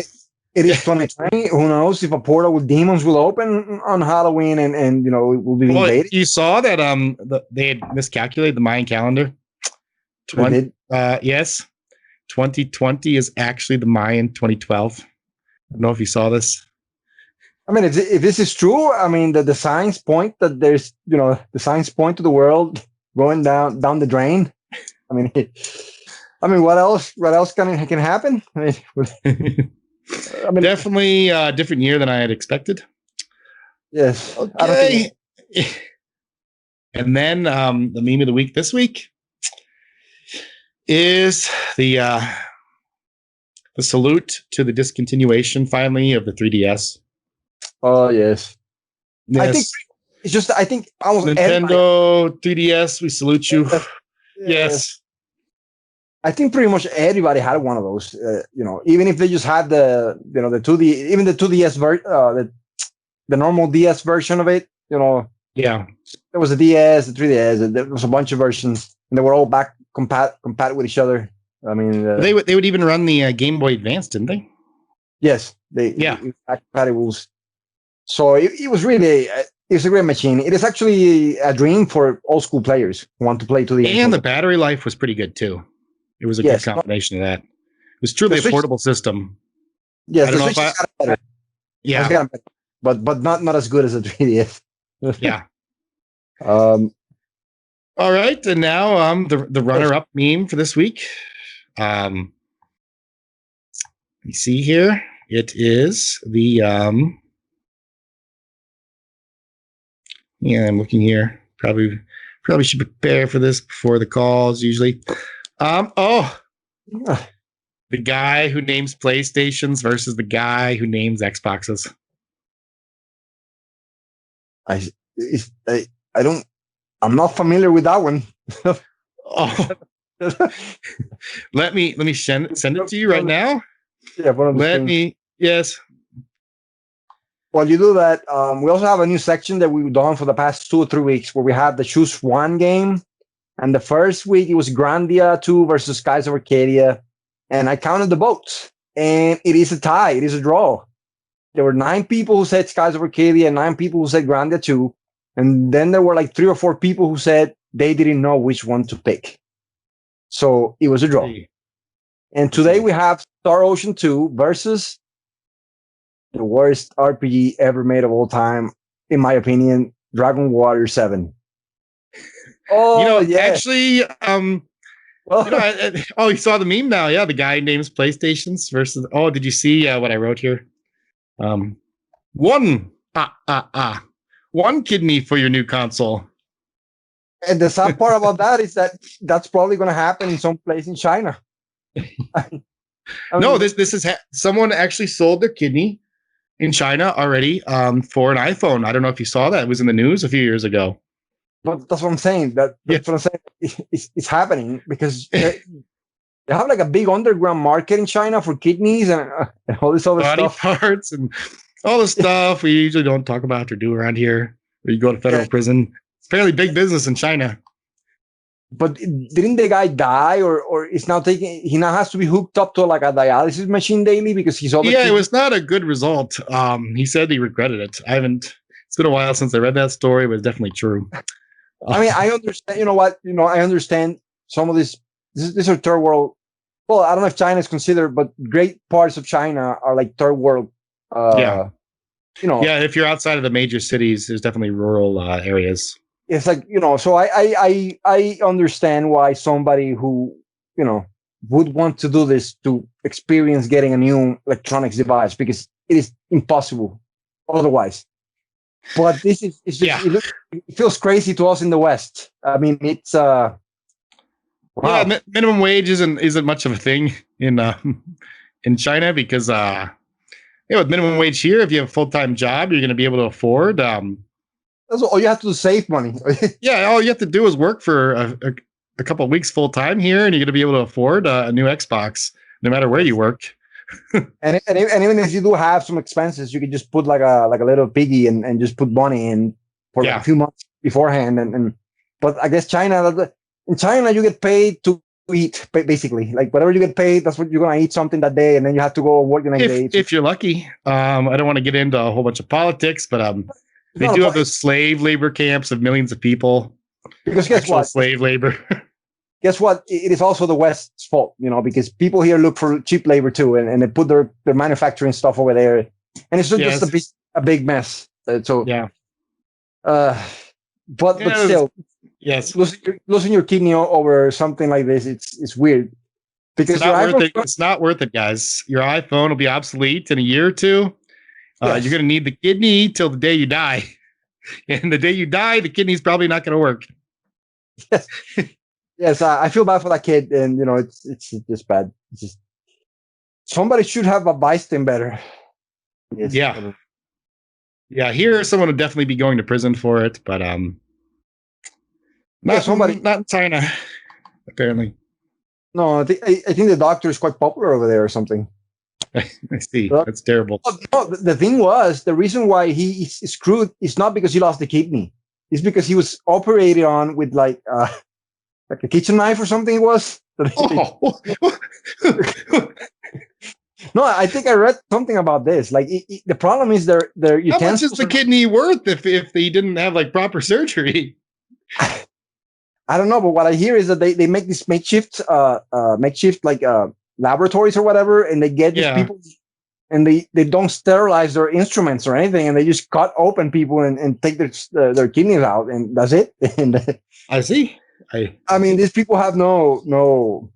It is 2020. Who knows if a portal with demons will open on Halloween and it will be invaded. You saw that they had miscalculated the Mayan calendar. Yes. 2020 is actually the Mayan 2012. I don't know if you saw this. I mean, if this is true, I mean, the signs point that there's, the signs point to the world going down the drain. I mean, what else can happen? I mean, definitely a different year than I had expected. Yes. Okay. And then the meme of the week this week is the salute to the discontinuation finally of the 3DS. Oh yes. I think almost Nintendo 3DS, we salute you. Yes. I think pretty much everybody had one of those. Even if they just had the 2D, even the 2DS the normal DS version of it. Yeah. There was a DS, the 3DS, and there was a bunch of versions, and they were all back compatible with each other. I mean, They would even run the Game Boy Advance, didn't they? yes, it compatible. So it was really it's a great machine. It is actually a dream for old school players who want to play to the end. And the battery life was pretty good too. It was a good combination of that. It was truly a portable system. Yes, the Switch got better. Yeah, but not as good as a 3DS. Yeah. All right, and now the runner-up meme for this week. You see here, it is the I'm looking here. Probably should prepare for this before the calls usually. The guy who names PlayStations versus the guy who names Xboxes. I'm not familiar with that one. Oh. Let me send it to you right now. Yeah, yes. While you do that, we also have a new section that we've done for the past 2 or 3 weeks where we had the Choose One game. And the first week it was Grandia 2 versus Skies of Arcadia. And I counted the votes. And it is a tie. It is a draw. There were 9 people who said Skies of Arcadia and 9 people who said Grandia 2. And then there were like 3 or 4 people who said they didn't know which one to pick. So it was a draw. And today we have Star Ocean 2 versus the worst RPG ever made of all time, in my opinion, Dragon Warrior 7. Oh, actually, you saw the meme now. Yeah, the guy names PlayStations versus. Oh, did you see what I wrote here? One kidney for your new console. And the sad part about that is that that's probably going to happen in some place in China. No, this is someone actually sold their kidney in China already for an iPhone. I don't know if you saw that. It was in the news a few years ago. But that's what I'm saying. That's what I'm saying. It's happening because they have like a big underground market in China for kidneys and all this other body stuff. parts and all the stuff we usually don't talk about or do around here. Where you go to federal prison. It's fairly big business in China. But didn't the guy die, or it's now taking? He now has to be hooked up to like a dialysis machine daily because he's all. Yeah, it was not a good result. He said he regretted it. It's been a while since I read that story, but it's definitely true. I mean, I understand. You know what? I understand some of this. These are third world. Well, I don't know if China is considered, but great parts of China are like third world. Yeah, if you're outside of the major cities, there's definitely rural areas. It's like, so I understand why somebody who, would want to do this to experience getting a new electronics device, because it is impossible otherwise. But this is, it's just, it feels crazy to us in the West. I mean, it's, wow. Yeah, minimum wage isn't much of a thing in China because, with minimum wage here, if you have a full-time job, you're going to be able to afford, that's all you have to do, save money. Yeah, all you have to do is work for a couple of weeks full time here, and you're going to be able to afford a new Xbox, no matter where you work. and even if you do have some expenses, you can just put like a little piggy and just put money in for a few months beforehand. But I guess in China you get paid to eat, basically. Like whatever you get paid, that's what you're gonna eat something that day, and then you have to go work the next day. If you're lucky. I don't want to get into a whole bunch of politics, but they do have those slave labor camps of millions of people. Because guess what? Slave labor. Guess what? It is also the West's fault, because people here look for cheap labor too, and they put their manufacturing stuff over there, and it's just a big mess. But still, yes, losing your kidney over something like this, it's weird. Because it's not worth it, guys. Your iPhone will be obsolete in a year or two. You're going to need the kidney till the day you die. And the day you die, the kidney's probably not going to work. Yes, I feel bad for that kid. And, it's just bad. It's just, somebody should have advised him better. Yes. Yeah, here someone would definitely be going to prison for it. But not in China, apparently. No, I think the doctor is quite popular over there or something. I see. Uh, That's terrible. No, the thing was, the reason why he is screwed is not because he lost the kidney. It's because he was operated on with like a kitchen knife or something. It was. Oh, No, I think I read something about this. Like the problem is their how much is utensils. the kidney worth if they didn't have like proper surgery? I don't know, but what I hear is that they make this makeshift like laboratories or whatever, and they get these Yeah, people and they don't sterilize their instruments or anything, and they just cut open people and take their kidneys out, and that's it. And I see. I mean, these people have no,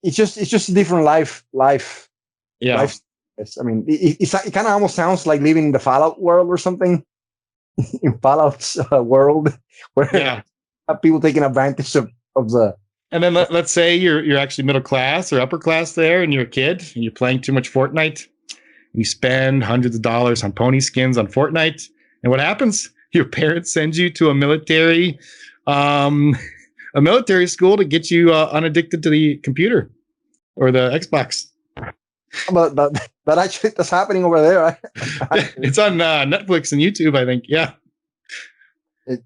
it's just a different Yeah, life. I mean, it kind of almost sounds like living in the Fallout world or something. In Fallout's world, where yeah. people taking advantage of the. And then let's say you're actually middle class or upper class there, and you're a kid and you're playing too much Fortnite. And you spend hundreds of dollars on pony skins on Fortnite, and what happens? Your parents send you to um, a military school to get you unaddicted to the computer or the Xbox. But that actually that's happening over there. It's on Netflix and YouTube, I think. Yeah. I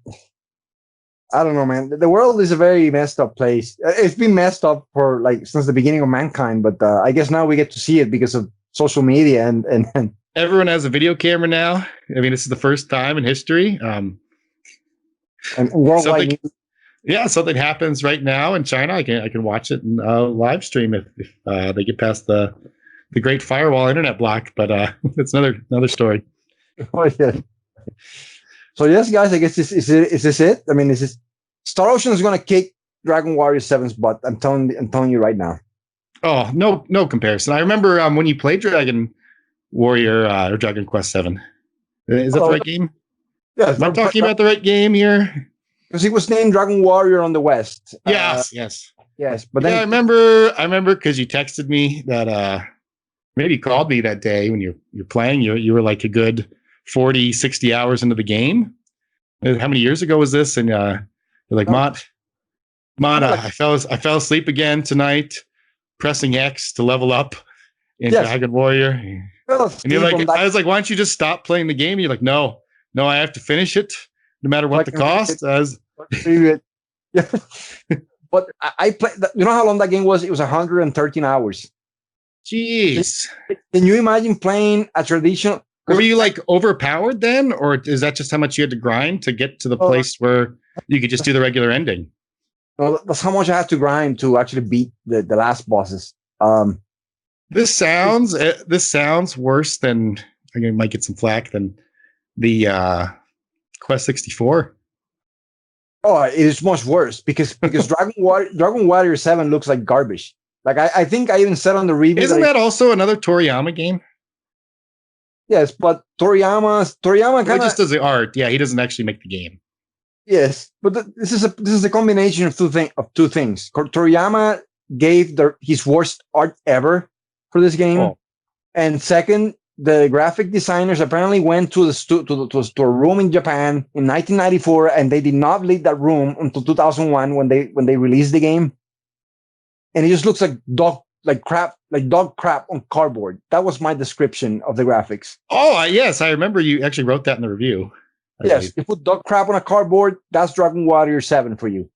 don't know, man. The world is a very messed up place. It's been messed up for like since the beginning of mankind, but I guess now we get to see it because of social media and Everyone has a video camera now. I mean, this is the first time in history. and worldwide. Something happens right now in China. I can watch it and live stream if they get past the great firewall internet block. But it's another story. Oh, yeah. So yes, guys, I guess is this it? I mean, Star Ocean is going to kick Dragon Warrior 7's butt. I'm telling you right now. Oh, no comparison. I remember when you played Dragon Warrior or Dragon Quest 7. Is that the right game? Yeah, am I talking about the right game here? Because it was named Dragon Warrior on the West. Yes. But then I remember because you texted me that maybe you called me that day when you're playing. You were like a good 40, 60 hours into the game. How many years ago was this? And you're like, Mont, I fell asleep again tonight, pressing X to level up in Dragon Warrior. And you're like, I was like, why don't you just stop playing the game? And you're like, no, I have to finish it, no matter what the cost. But I played. You know how long that game was? It was 113 hours. Jeez. Can you imagine playing a traditional? Were you like overpowered then, or is that just how much you had to grind to get to the place where you could just do the regular ending? No, that's how much I had to grind to actually beat the last bosses. This sounds worse than, I might get some flack, than the Quest 64. Oh, it is much worse because Dragon Warrior 7 looks like garbage. Like I think I even said on the review. Isn't that also another Toriyama game? Yes, but Toriyama kind of just does the art. Yeah, he doesn't actually make the game. Yes, but this is a combination of two things. Toriyama gave his worst art ever for this game, and second, the graphic designers apparently went to a room in Japan in 1994, and they did not leave that room until 2001 when they released the game, and it just looks like dog crap on cardboard. That was my description of the graphics. Oh, yes, I remember you actually wrote that in the review. Yes, you put dog crap on a cardboard, that's Dragon Warrior 7 for you.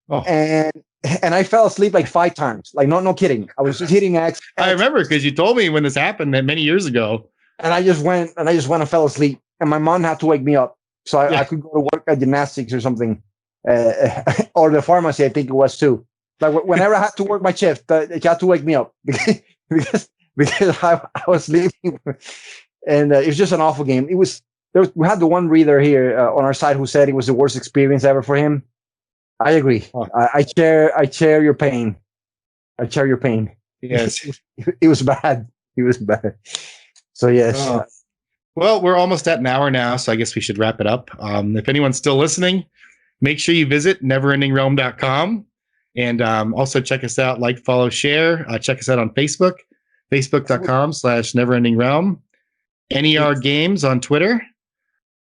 Oh. And I fell asleep like 5 times. Like, no kidding. I was just hitting X. I remember because you told me when this happened many years ago. And I just went and fell asleep. And my mom had to wake me up. So I could go to work at gymnastics or something. Or the pharmacy, I think it was too. Like whenever I had to work my shift, they had to wake me up because I was sleeping. And it was just an awful game. We had the one reader here on our side who said it was the worst experience ever for him. I agree. Oh. I share your pain. I share your pain. Yes. It was bad. It was bad. So yes. Oh. Well, we're almost at an hour now, so I guess we should wrap it up. If anyone's still listening, make sure you visit neverendingrealm.com and also check us out, like, follow, share. Check us out on Facebook, facebook.com/neverendingrealm. NER Games on Twitter.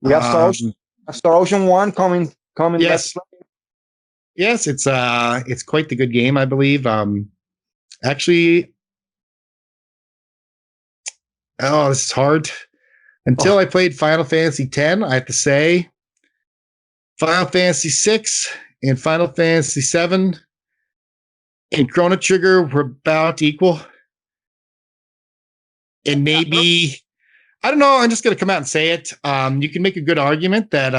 We got Star Ocean 1 coming. Yes. Yes, it's quite the good game, I believe. Actually, oh, this is hard. Until I played Final Fantasy X, I have to say Final Fantasy VI and Final Fantasy VII and Chrono Trigger were about equal. And maybe, I don't know, I'm just going to come out and say it. You can make a good argument that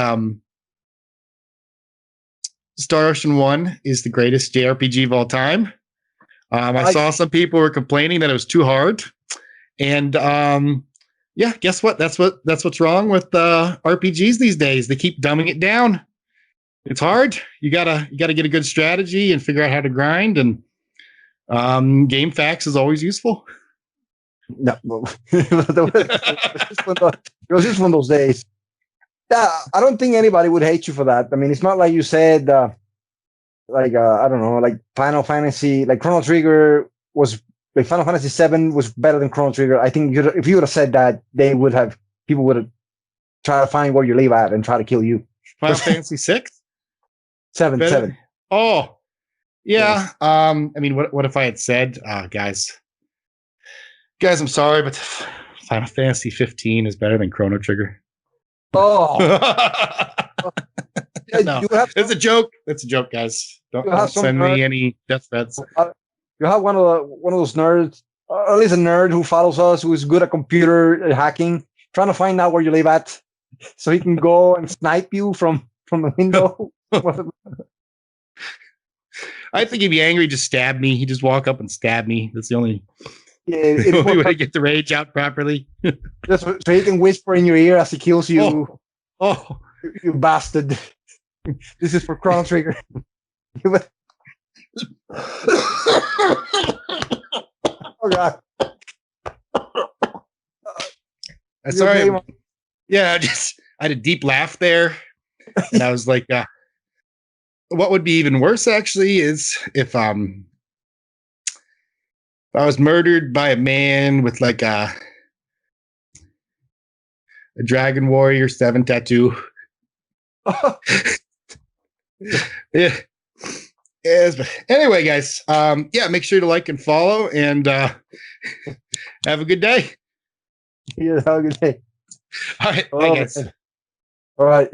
Star Ocean 1 is the greatest JRPG of all time. I saw some people were complaining that it was too hard. And yeah, guess what? That's what's wrong with RPGs these days. They keep dumbing it down. It's hard. You gotta get a good strategy and figure out how to grind. And game facts is always useful. No, it was just one of those days. Yeah, I don't think anybody would hate you for that. I mean, it's not like you said, I don't know, like Final Fantasy, like Chrono Trigger was, like Final Fantasy VII was better than Chrono Trigger. I think if you would have said that, people would have tried to find where you live at and try to kill you. Final Fantasy VI? Seven. Oh, yeah. Yes. I mean, what if I had said, guys, I'm sorry, but Final Fantasy 15 is better than Chrono Trigger. Oh, no, it's a joke. It's a joke, guys. Don't send me any death threats. You have one of those nerds, or at least a nerd who follows us, who is good at computer hacking, trying to find out where you live at, so he can go and snipe you from the window. I think he'd be angry. Just stab me. He'd just walk up and stab me. That's the only. Yeah, it's way to get the rage out properly. Just so he can whisper in your ear as he kills you. Oh. You bastard! This is for Chrono Trigger. Oh God! Sorry. Yeah, I had a deep laugh there, and I was like, "What would be even worse, actually, is if I was murdered by a man with like a Dragon Warrior 7 tattoo." Yeah. Yes, but anyway, guys, yeah, make sure to like and follow, and have a good day. Yeah, have a good day. All right, bye, guys. All right.